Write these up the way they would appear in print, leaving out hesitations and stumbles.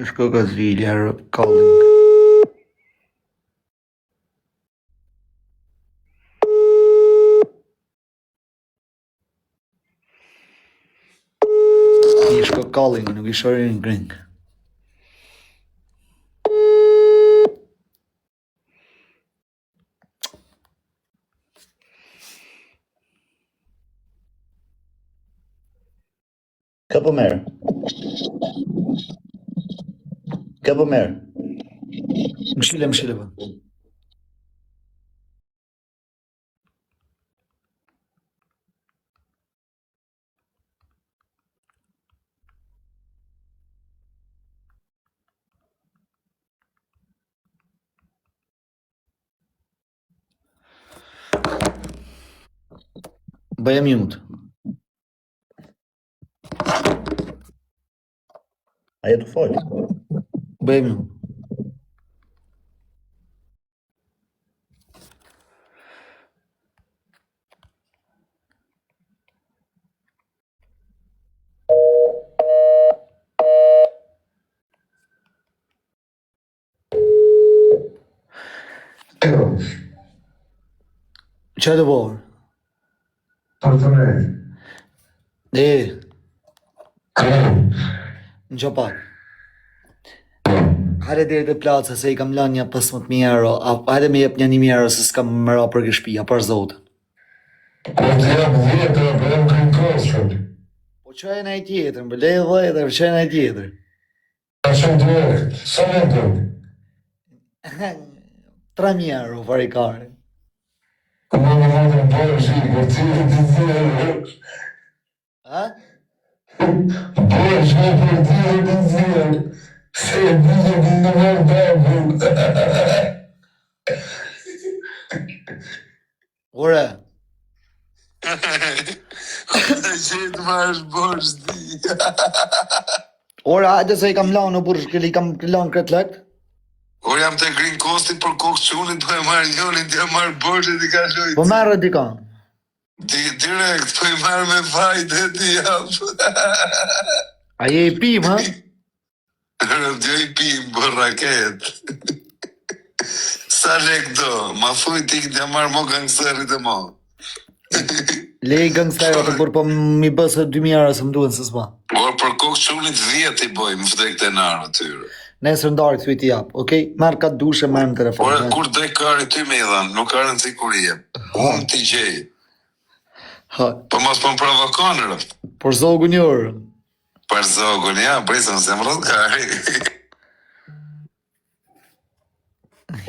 Shko Gazvili, Arab calling. Shko calling, nuk i shori në gring. Ka po merë? Ka po merë? Mshile po. Bëja mute. Aja të folë. Bëja mute. Qa të borë? E, në qa pak. Hajde dhe të placa se i kam lanë një 15.000 euro. Hajde me jep një 1.000 euro se s'kam më ra për këshpia, për zotën. Po të jam 10 euro, për jam kënë kostën. Po që e në i tjetër, më lejë dhe edhe, që e në i tjetër. A shumë të direkt, sa më të? 3.000 euro, farikare. Ku më në të bërë shi, për të zirë. Ha? Bërë shi për të zirë. Se e bërë të në mërë babu. Ore, Që të marrë bërë shdi. ore, hajde se i kam lanë në bursh, i kam lanë këtë lekt. Or jam të green costin për kokë qunit, po e marrë njonin, të marrë bërë të ka lojtë. Po merë dikon. Direkt, po i marrë me fajtë e të japë. A je i pim, ha? Rëndjo i pim, për raket. Sa lek do, ma thuj ti këtë marrë mo gangsterit e mo. Le i gangsterë të kur po mi bësë 2.000 euro se më duhen se s'ba. Por për kokë qunit 10 i boj, më fdek të narë tyre. Nesër ndarë të i japë, okej? Merë ka dushe, merë në telefon. Por kur dhe kari ty me i dhanë, nuk ka rëndësi kur i jep. Unë t'i gjej. Ha, Po mos po më provokonë, rëft. por zogu njërë. Për zogun, ja, brisën se më rëtë kari.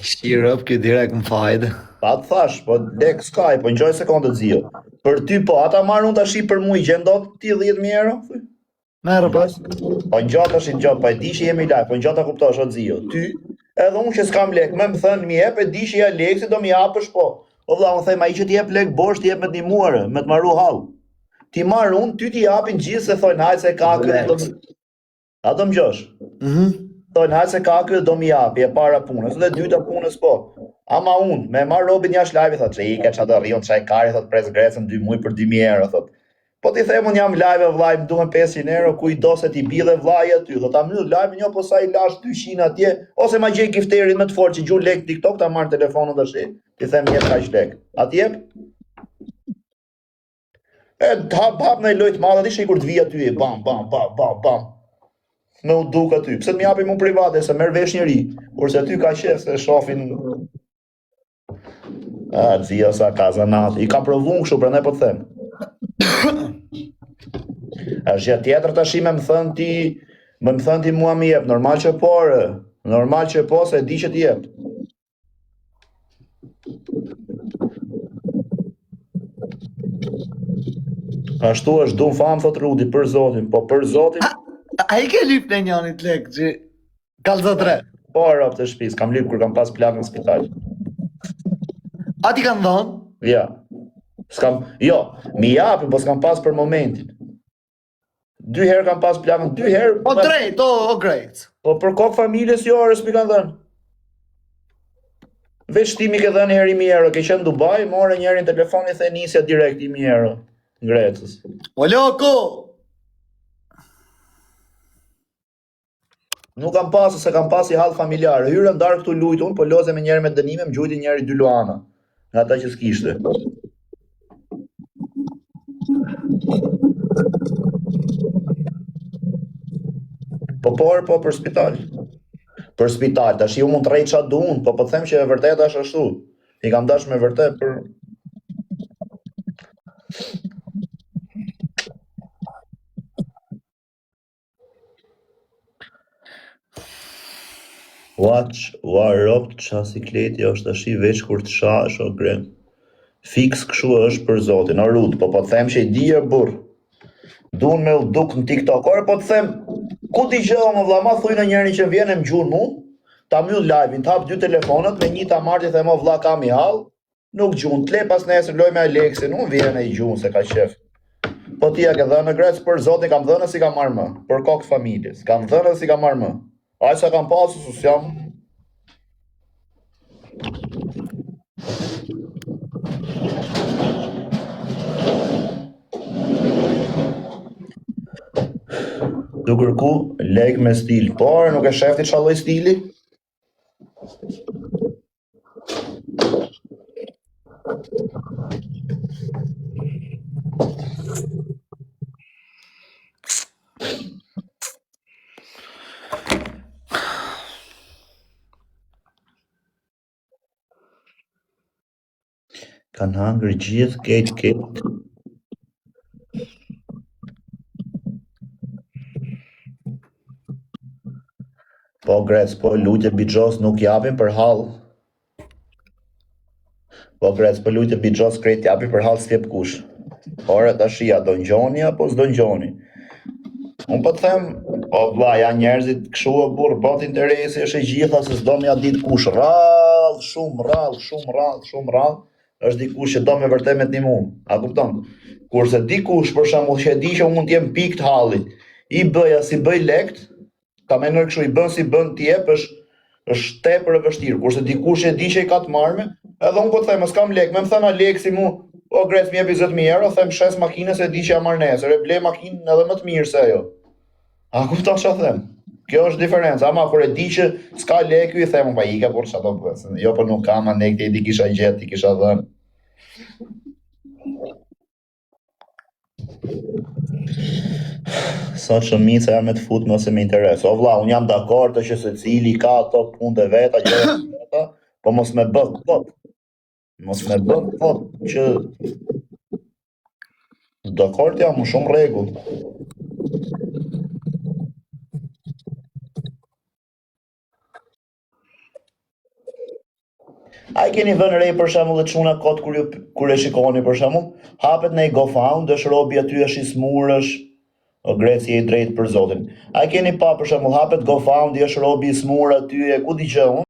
Shqirë ëpë, kjo direkt më fajde. Pa të thash, po lek s'kaj, po njoj sekundët zio. Për ty po, ata marrë unë të shi për mu i gjendot ti 10.000 euro? Merë pas. Po njoj të shi njoj, po e di që jemi laj, po njoj të kuptosh o zio. Ty, edhe unë që s'kam lek, me më thënë mi jep, e di që ja lek, si do mi japësh po. O vla, unë thej, ma i që t'jep lek bosh, t'jep me t'ni muare, me t'maru halë. Ti marrë unë, ty t'i japin gjithë se thojnë hajtë se ka këtë. A do më gjosh? Thojnë hajtë se ka këtë do mi japi, e para punës, dhe dyta punës po. Ama unë, me marrë robin jash live, thot, që i ke qa do rion, qaj kari, thot, pres grecën 2 muj për 2.000 euro, thot. Po ti them unë jam live vlaj, më duhen 500 euro, ku i do se ti bile vlaj aty, thot, a më live një, po sa i lash 200 atje, ose ma gjej kifterin më të fort që gju lek TikTok, ta marrë telefonën dhe shi, ti them jep ka lek. A ti jep? E hap në i lojt madhe, ti shi kur të vija ty, bam, bam, bam, bam, bam. Me u duk aty, pse të më japim unë private, se merr vesh njëri, kurse aty ka qef se shofin. A, zia sa kazanat, i kam provu në kështu, prandaj po të them. A gjë tjetër tash me më thënë ti mua më jep, normal që po, normal që po, se di që ti jep. Ashtu është dum fam, thot Rudi, për zotin, po për zotin. A i ke lyp në njënit lek, që kalza 3? Po, rap të shpis, kam lyp kur kam pas plak në spital. A ti kanë dhonë? Ja. Jo, mi japin, po s'kam pas për momentin. 2 herë kam pas plakën, 2 herë. O drejt, o grejt. Po për kokë familjes jo, arës mi kanë dhenë. Veç ti mi ke dhenë herë 1.000 euro, ke qenë Dubai, more njerin telefoni the nisja direkt 1.000 euro. Ngrecës. O loko! Nuk kam pasë, se kam pasë i hall familjar. Hyre ndarë këtu lujt unë, po loze me njerë me dënime, më gjujti njerë 2 luana. Nga ata që s'kishte. Po për spital. Për spital, tash ju mund të rrejt qatë du unë, po them që e vërtet është ashtu. I kam dash me vërtet për... Watch, ropt, çasikleti është tash i veç kur të shash o grem. Fix kështu është për zotin, o rut, po them që i di e burr. Dun me u duk në TikTok, ore po të them, ku t'i gjëllë më vlla, ma thuj në njërin që vjen e më gjun mu, ta mjull live-in, t'hap 2 telefonat, me një ta marti dhe mo vlla kam i hall, nuk gjun, t'le pas nesër loj me Aleksin, unë vjen e i gjun se ka qef. Po t'ja ke dhënë grec për zotin, kam dhënë si kam marrë më, për kokë familjes, kam dhënë si kam marrë më. Aj sa kam pasu, sus jam... Du kërku lek me stil, por nuk e shefti çalloj stili? Kanë hangër gjithë keq. Po grec, po lutje Bixhos nuk japin për hall. Po grec, po lutje Bixhos krejt japin për hall s'jep kush. Ore tashia, do ngjoni apo s'do ngjoni? Unë po të them, po vlla, janë njerëzit kështu e burr, bot interesi është e gjitha se s'do me ja dit kush. Rrall, shumë rrall, është dikush që do me vërtet me t'nimu. A kupton? Kurse dikush për shembull që e di që unë mund t'jem pikë të hallit, i bëja si bëj lekt, ka menoj kështu i bën si bën t'jep, është tepër e vështirë. Kurse dikush që e di që i ka të marrme, edhe unë po të them, s'kam lek, me më thënë Aleksi mu, o grec më jepi 10.000 euro, them shes makinës e di që ja marr nesër, e ble makinën edhe më të mirë se ajo. A kupton ç'a them? Kjo është diferenca, ama kur e di që s'ka lek, i them pa ika por ç'a do bëj. Jo po nuk kam anek ti kisha gjet, ti kisha dhënë. Sa shëmica jam me të fut nëse me interes. O vlla, unë jam dakord që secili ka ato punët e veta, gjërat e veta, po mos me bë kot. Mos me bë kot që dakord jam, shumë rregull. A i keni vënë re për shembull dhe çuna kot kur e shikoni për shembull, hapet në GoFound, është robi aty është i smurësh, o greci e drejt për zotin. A i keni pa për shembull hapet GoFound, është robi i smur aty e ku di që unë.